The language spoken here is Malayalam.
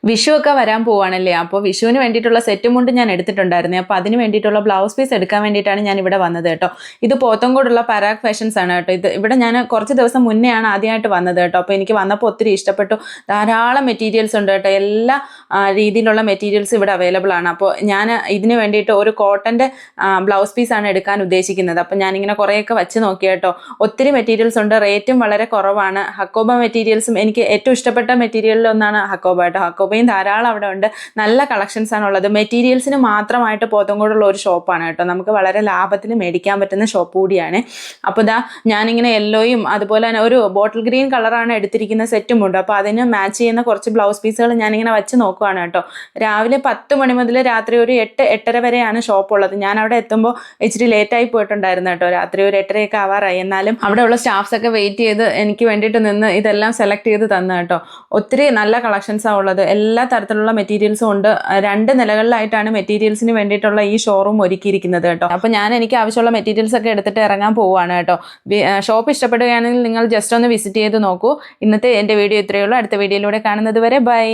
വിഷു ഒക്കെ വരാൻ പോവാണല്ലേ. അപ്പോൾ വിഷുവിന് വേണ്ടിയിട്ടുള്ള സെറ്റും കൊണ്ട് ഞാൻ എടുത്തിട്ടുണ്ടായിരുന്നു. അപ്പോൾ അതിന് വേണ്ടിയിട്ടുള്ള ബ്ലൗസ് പീസ് എടുക്കാൻ വേണ്ടിയിട്ടാണ് ഞാൻ ഇവിടെ വന്നത് കേട്ടോ. ഇത് പോത്തങ്കോടുള്ള പരാഗ് ഫാഷൻസ് ആണ് കേട്ടോ. ഇവിടെ ഞാൻ കുറച്ച് ദിവസം മുന്നെയാണ് ആദ്യമായിട്ട് വന്നത് കേട്ടോ. അപ്പോൾ എനിക്ക് വന്നപ്പോൾ ഒത്തിരി ഇഷ്ടപ്പെട്ടു. ധാരാളം മെറ്റീരിയൽസ് ഉണ്ട് കേട്ടോ. എല്ലാ രീതിയിലുള്ള മെറ്റീരിയൽസ് ഇവിടെ അവൈലബിൾ ആണ്. അപ്പോൾ ഞാൻ ഇതിന് വേണ്ടിയിട്ട് ഒരു കോട്ടൻ്റെ ബ്ലൗസ് പീസാണ് എടുക്കാൻ ഉദ്ദേശിക്കുന്നത്. അപ്പോൾ ഞാനിങ്ങനെ കുറേയൊക്കെ വെച്ച് നോക്കി കേട്ടോ. ഒത്തിരി മെറ്റീരിയൽസ് ഉണ്ട്, റേറ്റും വളരെ കുറവാണ്. ഹക്കോബ മെറ്റീരിയൽസും എനിക്ക് ഏറ്റവും ഇഷ്ടപ്പെട്ട മെറ്റീരിയലിലൊന്നാണ് ഹക്കോബ കേട്ടോ. ഹക്കോബയും ധാരാളം അവിടെ ഉണ്ട്. നല്ല കളക്ഷൻസ് ആണുള്ളത്. മെറ്റീരിയൽസിന് മാത്രമായിട്ട് പോത്തങ്കോടുള്ള ഒരു ഷോപ്പാണ് കേട്ടോ. നമുക്ക് വളരെ ലാഭത്തിൽ മേടിക്കാൻ പറ്റുന്ന ഷോപ്പ് കൂടിയാണ്. അപ്പോൾ ഞാനിങ്ങനെ യെല്ലോയും അതുപോലെ തന്നെ ഒരു ബോട്ടിൽ ഗ്രീൻ കളറാണ് എടുത്തിരിക്കുന്ന സെറ്റും ഉണ്ട്. അപ്പോൾ അതിന് മാച്ച് ചെയ്യുന്ന കുറച്ച് ബ്ലൗസ് പീസുകൾ ഞാനിങ്ങനെ വെച്ച് നോക്കുവാണ് കേട്ടോ. രാവിലെ 10 മണി മുതൽ രാത്രി ഒരു 8-8:30 വരെയാണ് ഷോപ്പ് ഉള്ളത്. ഞാൻ അവിടെ എത്തുമ്പോൾ ഇച്ചിരി ലേറ്റായി പോയിട്ടുണ്ടായിരുന്നു കേട്ടോ. രാത്രി ഒരു 8:30 ആവാറായി. എന്നാലും അവിടെയുള്ള സ്റ്റാഫ്സ് ഒക്കെ വെയിറ്റ് ചെയ്ത് എനിക്ക് വേണ്ടിയിട്ട് നിന്ന് ഇതെല്ലാം സെലക്ട് ചെയ്ത് തന്നു കേട്ടോ. ഒത്തിരി നല്ല കളക്ഷൻസാണ് ഉള്ളത്. എല്ലാ തരത്തിലുള്ള മെറ്റീരിയൽസും ഉണ്ട്. 2 നിലകളിലായിട്ടാണ് മെറ്റീരിയൽസിന് വേണ്ടിയിട്ടുള്ള ഈ ഷോറൂം ഒരുക്കിയിരിക്കുന്നത് കേട്ടോ. അപ്പോൾ എനിക്ക് ആവശ്യമുള്ള മെറ്റീരിയൽസ് ഒക്കെ എടുത്തിട്ട് ഇറങ്ങാൻ പോവുകയാണ് കേട്ടോ. ഷോപ്പ് ഇഷ്ടപ്പെടുകയാണെങ്കിൽ നിങ്ങൾ ജസ്റ്റ് ഒന്ന് വിസിറ്റ് ചെയ്ത് നോക്കൂ. ഇന്നത്തെ എൻ്റെ വീഡിയോ ഇത്രയേ ഉള്ളൂ. അടുത്ത വീഡിയോയിലൂടെ കാണുന്നത് വരെ ബൈ.